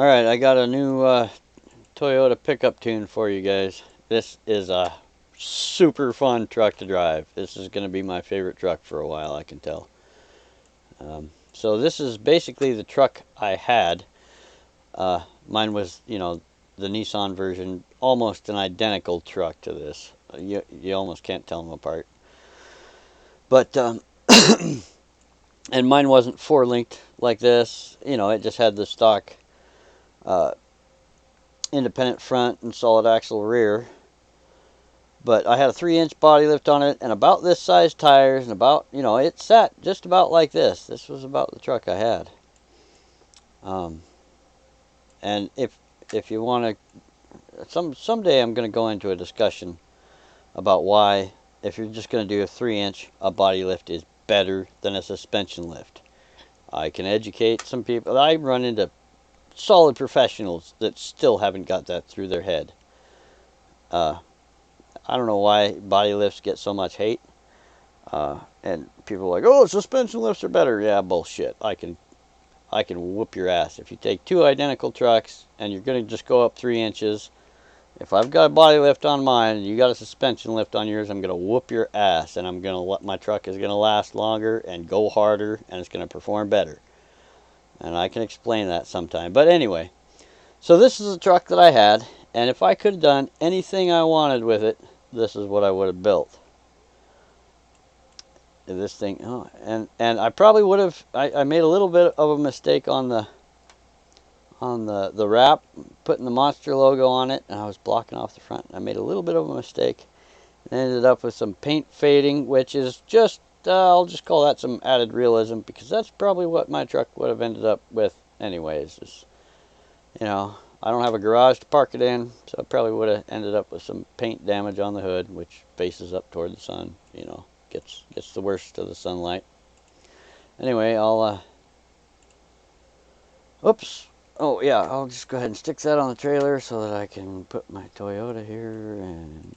Alright, I got a new Toyota pickup tune for you guys. This is a super fun truck to drive. This is going to be my favorite truck for a while, I can tell. So this is basically the truck I had. Mine was, the Nissan version, almost an identical truck to this. You almost can't tell them apart. But, and mine wasn't four-linked like this. It just had the stock uh, independent front and solid axle rear. But I had a 3-inch body lift on it and about this size tires and about, it sat just about like this. This was about the truck I had. And if you want to, someday I'm going to go into a discussion about why, if you're just going to do a 3-inch, a body lift is better than a suspension lift. I can educate some people. I run into solid professionals that still haven't got that through their head. I don't know why body lifts get so much hate. And people are like, oh, suspension lifts are better. Yeah, bullshit. I can whoop your ass. If you take two identical trucks and you're going to just go up 3 inches, if I've got a body lift on mine and you got a suspension lift on yours, I'm going to whoop your ass, and my truck is going to last longer and go harder, and it's going to perform better. And I can explain that sometime. But anyway, so this is a truck that I had, and if I could have done anything I wanted with it, this is what I would have built. This thing, oh, and I probably would have. I made a little bit of a mistake on the wrap, putting the Monster logo on it, and I was blocking off the front. I made a little bit of a mistake, and ended up with some paint fading, which is just I'll just call that some added realism, because that's probably what my truck would have ended up with anyways. Is, I don't have a garage to park it in, so I probably would have ended up with some paint damage on the hood, which faces up toward the sun. Gets the worst of the sunlight. Anyway, oops. Oh yeah, I'll just go ahead and stick that on the trailer so that I can put my Toyota here and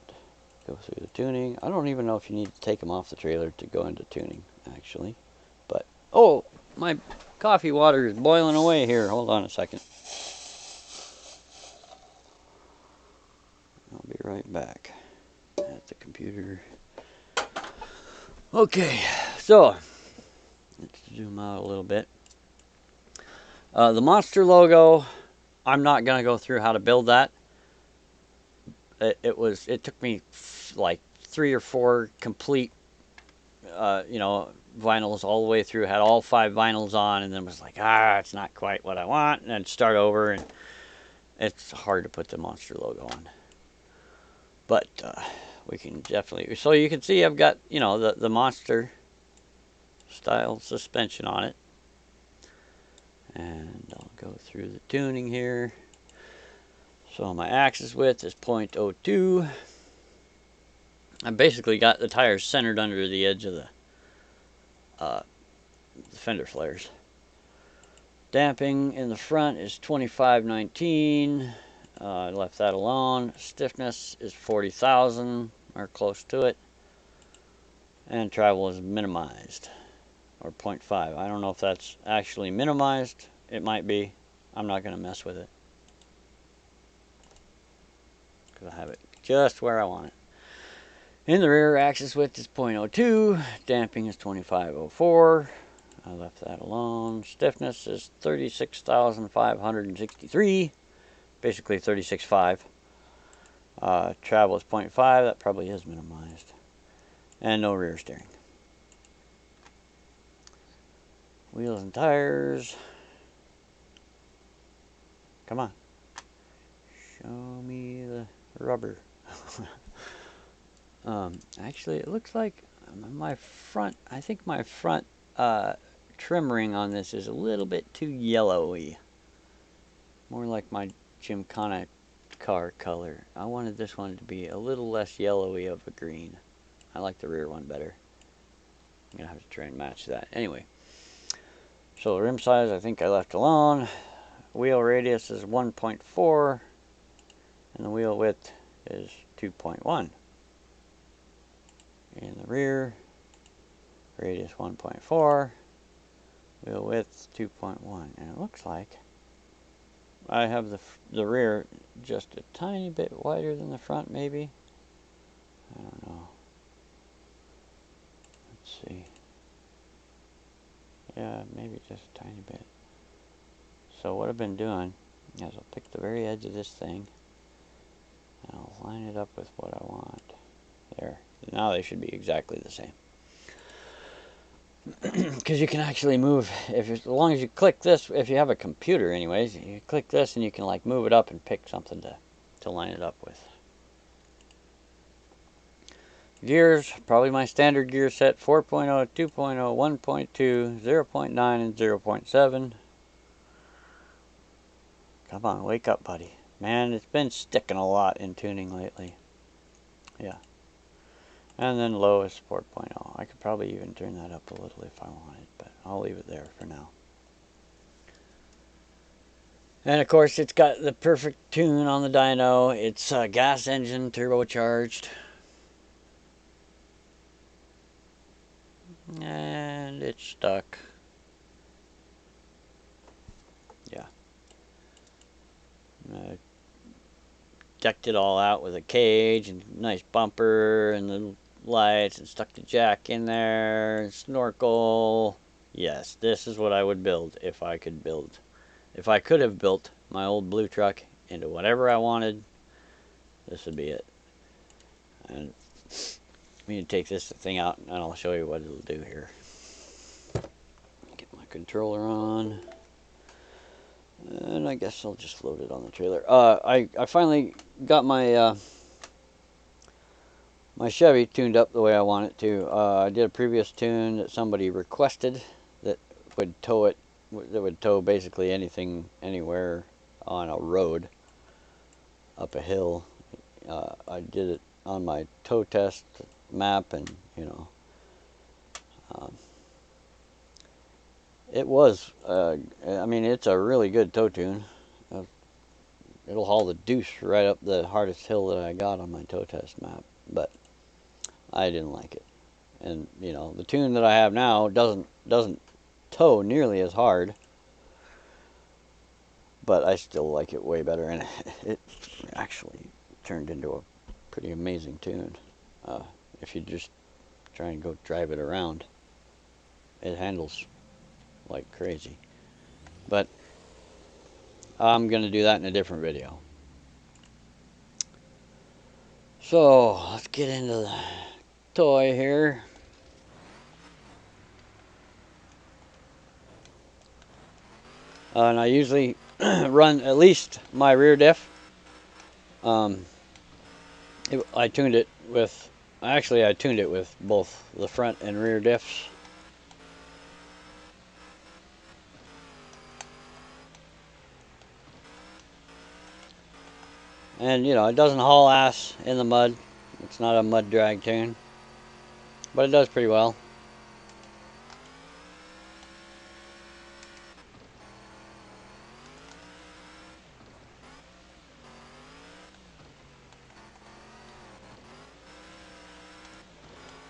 go through the tuning. I don't even know if you need to take them off the trailer to go into tuning, actually. But, oh, my coffee water is boiling away here. Hold on a second. I'll be right back at the computer. Okay, so let's zoom out a little bit. The Monster logo, I'm not going to go through how to build that. It took me like 3 or 4 complete, vinyls all the way through. Had all 5 vinyls on, and then was like, it's not quite what I want, and then start over, and it's hard to put the Monster logo on. But we can definitely, so you can see I've got, the Monster style suspension on it. And I'll go through the tuning here. So my axis width is 0.02. I basically got the tires centered under the edge of the fender flares. Damping in the front is 2519. I left that alone. Stiffness is 40,000 or close to it. And travel is minimized, or 0.5. I don't know if that's actually minimized. It might be. I'm not going to mess with it, because I have it just where I want it. In the rear, axis width is 0.02. Damping is 2504. I left that alone. Stiffness is 36,563. Basically 36.5. Travel is 0.5. That probably is minimized. And no rear steering. Wheels and tires. Come on. Show me the rubber. Actually, it looks like my front, I think my front trim ring on this is a little bit too yellowy. More like my Gymkhana car color. I wanted this one to be a little less yellowy of a green. I like the rear one better. I'm going to have to try and match that. Anyway, so the rim size I think I left alone. Wheel radius is 1.4 and the wheel width is 2.1. In the rear, radius 1.4, wheel width 2.1, and it looks like I have the rear just a tiny bit wider than the front, maybe. I don't know. Let's see. Yeah, maybe just a tiny bit. So what I've been doing is I'll pick the very edge of this thing and I'll line it up with what I want. There. Now they should be exactly the same. Because you can actually move, as long as you click this, if you have a computer anyways, you click this and you can like move it up and pick something to line it up with. Gears, probably my standard gear set, 4.0, 2.0, 1.2, 0.9, and 0.7. Come on, wake up, buddy. Man, it's been sticking a lot in tuning lately. Yeah. And then low is 4.0. I could probably even turn that up a little if I wanted, but I'll leave it there for now. And of course, it's got the perfect tune on the dyno. It's a gas engine, turbocharged. And it's stuck. Yeah. I decked it all out with a cage and nice bumper and the lights and stuck the jack in there and snorkel. Yes, this is what I would build if I could build. If I could have built my old blue truck into whatever I wanted, this would be it. And I'm going to take this thing out and I'll show you what it'll do here. Get my controller on. And I guess I'll just load it on the trailer. I finally got my my Chevy tuned up the way I want it to. I did a previous tune that somebody requested that would tow it, that would tow basically anything, anywhere on a road, up a hill. I did it on my tow test map, and you know, it was. I mean, it's a really good tow tune. It'll haul the deuce right up the hardest hill that I got on my tow test map, but I didn't like it. And you know, the tune that I have now doesn't tow nearly as hard, but I still like it way better, and it actually turned into a pretty amazing tune. If you just try and go drive it around, it handles like crazy. But I'm gonna do that in a different video. So let's get into the toy here. And I usually run at least my rear diff. I tuned it with, actually I tuned it with both the front and rear diffs. And you know, it doesn't haul ass in the mud. It's not a mud drag tune, but it does pretty well.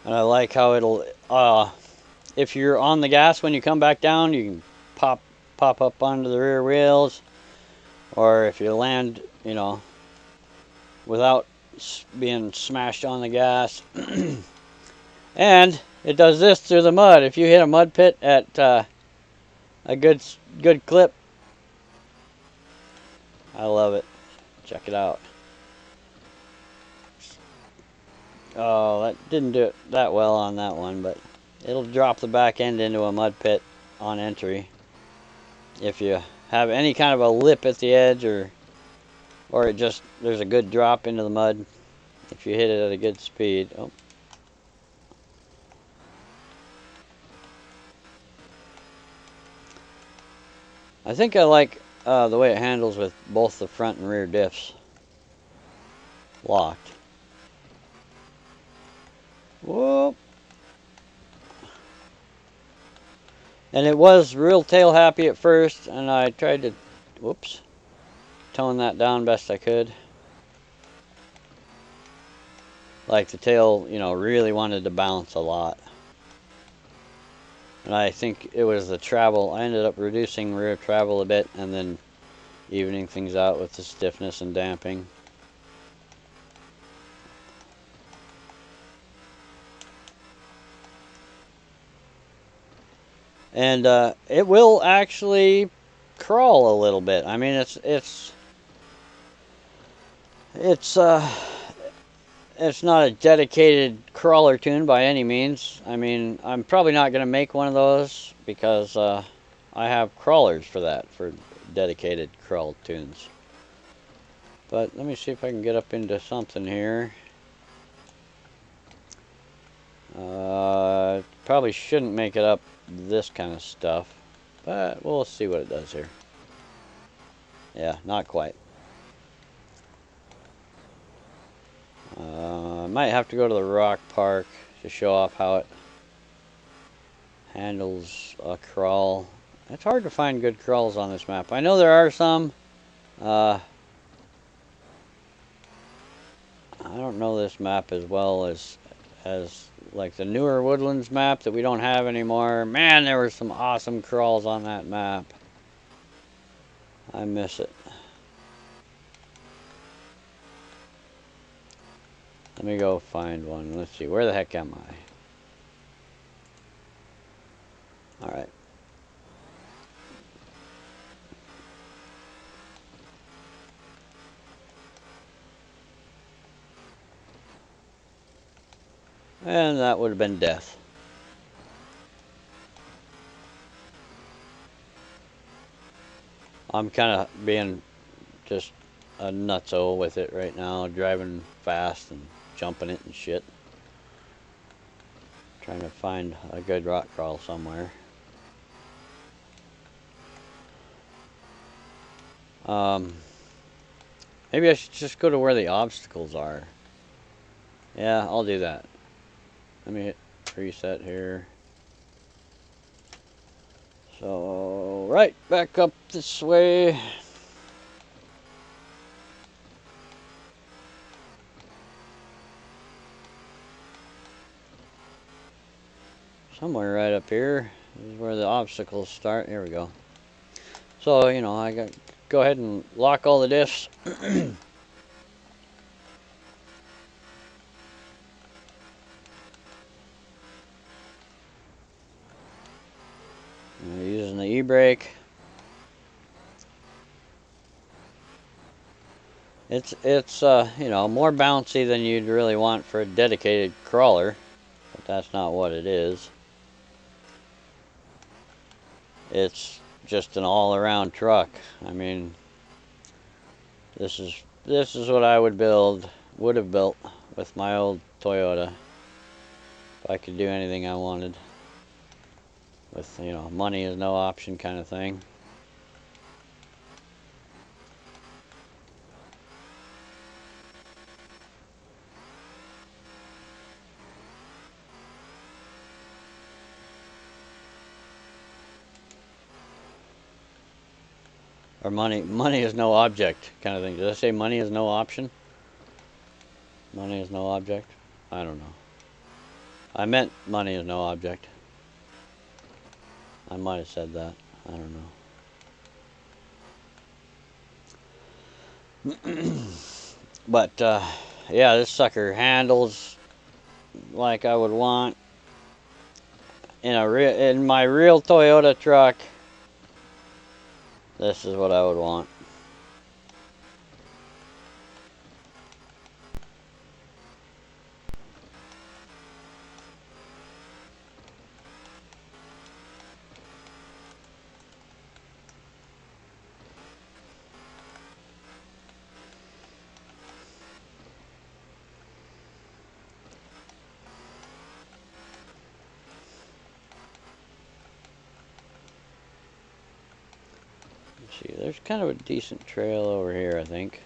And I like how it'll, if you're on the gas when you come back down, you can pop up onto the rear wheels, or if you land, you know, without being smashed on the gas. And it does this through the mud. If you hit a mud pit at a good clip, I love it. Check it out. Oh, that didn't do it that well on that one, but it'll drop the back end into a mud pit on entry. If you have any kind of a lip at the edge, or it just, there's a good drop into the mud, if you hit it at a good speed. Oh. I think I like the way it handles with both the front and rear diffs locked. Whoop. And it was real tail happy at first, and I tried to, whoops, tone that down best I could. Like the tail, you know, really wanted to bounce a lot. And I think it was the travel. I ended up reducing rear travel a bit, and then evening things out with the stiffness and damping. And it will actually crawl a little bit. I mean, it's not a dedicated crawler tune by any means. I mean, I'm probably not going to make one of those because I have crawlers for that, for dedicated crawl tunes. But let me see if I can get up into something here. Probably shouldn't make it up this kind of stuff, but we'll see what it does here. Yeah, not quite. I might have to go to the rock park to show off how it handles a crawl. It's hard to find good crawls on this map. I know there are some. I don't know this map as well as like the newer Woodlands map that we don't have anymore. Man, there were some awesome crawls on that map. I miss it. Let me go find one. Let's see, where the heck am I? Alright. And that would have been death. I'm kind of being just a nutso with it right now, driving fast and jumping it and shit. Trying to find a good rock crawl somewhere. Maybe I should just go to where the obstacles are. Yeah, I'll do that. Let me hit reset here. So, right back up this way. Somewhere right up here is where the obstacles start. Here we go. So, you know, I got go ahead and lock all the diffs. Using the e-brake. It's you know, more bouncy than you'd really want for a dedicated crawler, but that's not what it is. It's just an all-around truck. I mean, this is what I would have built with my old Toyota if I could do anything I wanted. With, you know, money is no option kind of thing. Or money is no object kind of thing. Did I say money is no option? Money is no object? I don't know. I meant money is no object. I might have said that. I don't know. But, yeah, this sucker handles like I would want in my real Toyota truck. This is what I would want. See, there's kind of a decent trail over here, I think.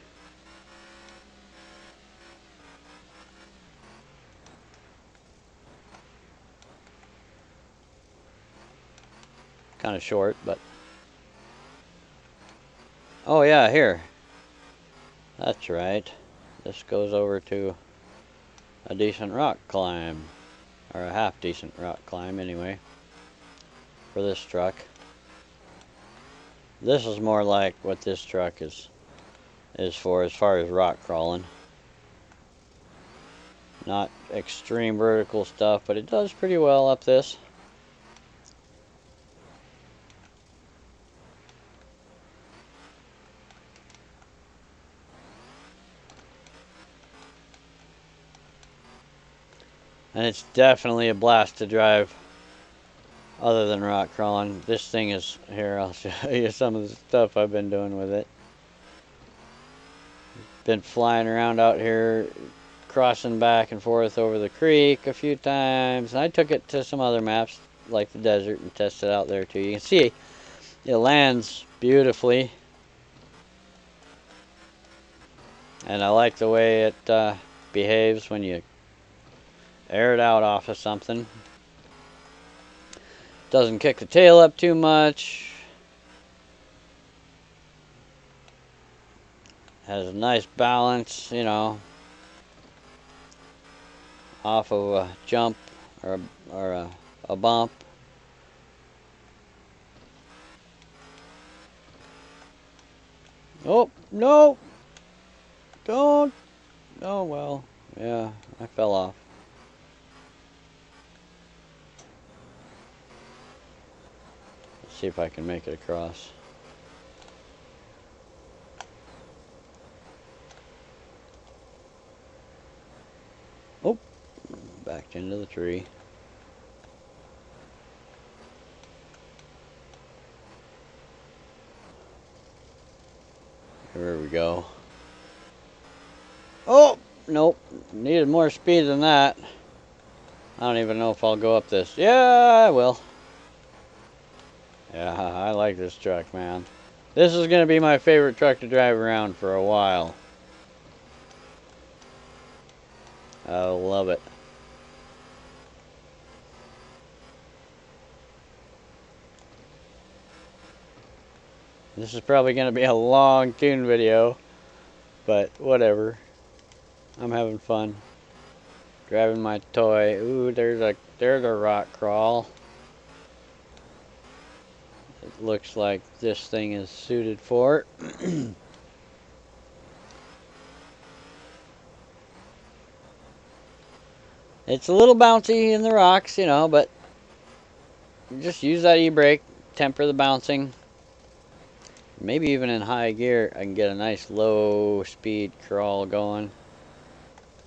Kind of short, but... Oh yeah, here. That's right. This goes over to a decent rock climb. Or a half decent rock climb, anyway. For this truck. This is more like what this truck is for as far as rock crawling. Not extreme vertical stuff, but it does pretty well up this. And it's definitely a blast to drive other than rock crawling. This thing is, here, I'll show you some of the stuff I've been doing with it. Been flying around out here, crossing back and forth over the creek a few times. And I took it to some other maps, like the desert, and tested it out there too. You can see it lands beautifully. And I like the way it behaves when you air it out off of something. Doesn't kick the tail up too much. Has a nice balance, you know, off of a jump or a bump. Oh, no! Don't! Oh, well, yeah, I fell off. Let's see if I can make it across. Oh, backed into the tree. There we go. Oh, nope. Needed more speed than that. I don't even know if I'll go up this. Yeah, I will. Yeah, I like this truck, man. This is going to be my favorite truck to drive around for a while. I love it. This is probably going to be a long tune video, but whatever. I'm having fun. Driving my toy. Ooh, there's a rock crawl. It looks like this thing is suited for it. It's a little bouncy in the rocks, you know, but just use that e-brake, temper the bouncing. Maybe even in high gear, I can get a nice low speed crawl going.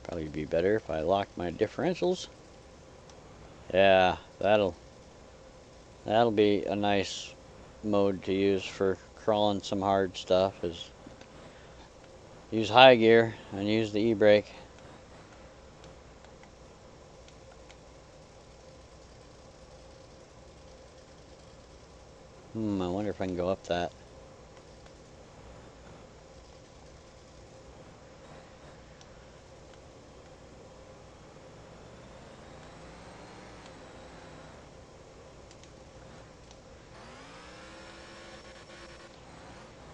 Probably be better if I locked my differentials. Yeah, that'll be a nice mode to use for crawling some hard stuff. Is use high gear and use the e-brake. I wonder if I can go up that.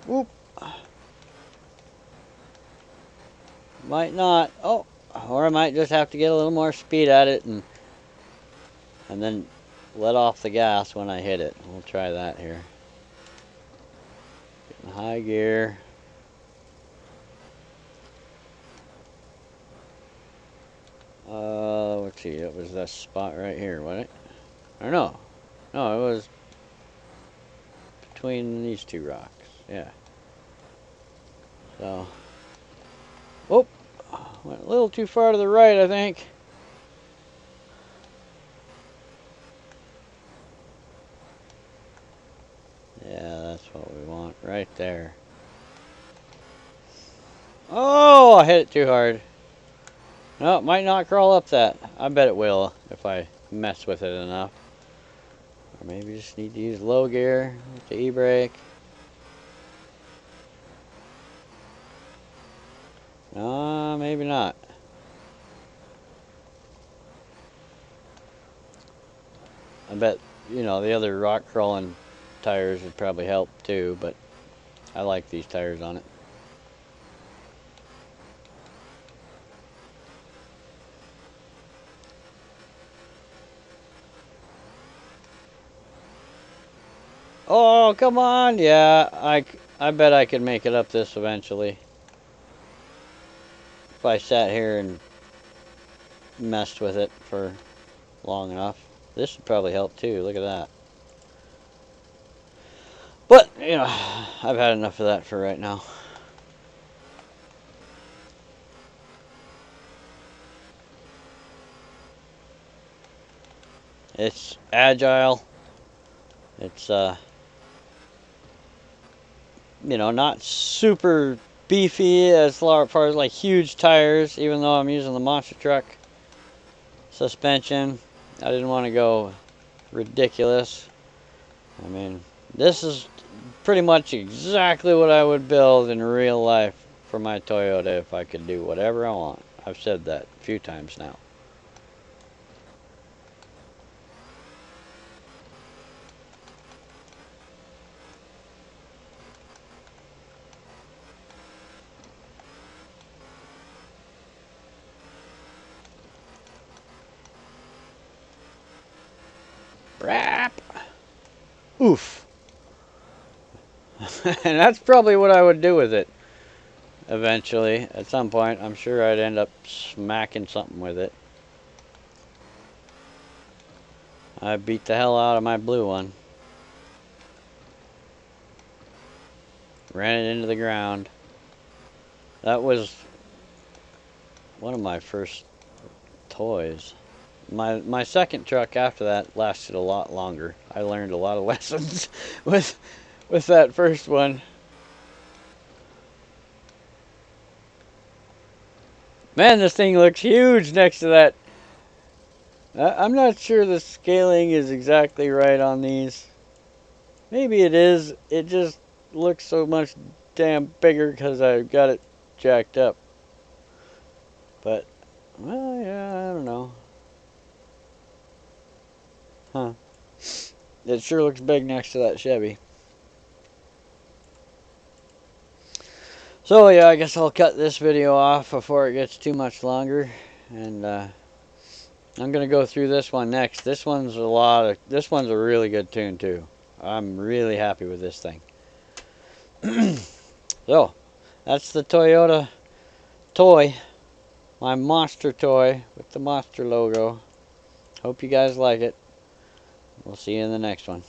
Whoop. Might not. Oh, or I might just have to get a little more speed at it and then let off the gas when I hit it. We'll try that here. Getting high gear. Let's see, it was this spot right here, wasn't it? Or no. No, it was between these two rocks. Yeah. So. Oh, went a little too far to the right, I think. Yeah, that's what we want right there. Oh, I hit it too hard. No, it might not crawl up that. I bet it will if I mess with it enough. Or maybe just need to use low gear with the e-brake. Maybe not. I bet, you know, the other rock crawling tires would probably help too, but I like these tires on it. Oh, come on. Yeah, I bet I could make it up this eventually. If I sat here and messed with it for long enough. This would probably help too. Look at that. But, you know, I've had enough of that for right now. It's agile. It's, you know, not super beefy as far as like huge tires, even though I'm using the monster truck suspension. I didn't want to go ridiculous. I mean, this is pretty much exactly what I would build in real life for my Toyota if I could do whatever I want. I've said that a few times now. Brap! Oof. And that's probably what I would do with it eventually. At some point, I'm sure I'd end up smacking something with it. I beat the hell out of my blue one. Ran it into the ground. That was one of my first toys. My second truck after that lasted a lot longer. I learned a lot of lessons with that first one. Man, this thing looks huge next to that. I'm not sure the scaling is exactly right on these. Maybe it is. It just looks so much damn bigger because I've got it jacked up. But, well, yeah, I don't know. Huh. It sure looks big next to that Chevy. So, yeah, I guess I'll cut this video off before it gets too much longer. And, I'm going to go through this one next. This one's a really good tune, too. I'm really happy with this thing. So, that's the Toyota toy. My monster toy with the monster logo. Hope you guys like it. We'll see you in the next one.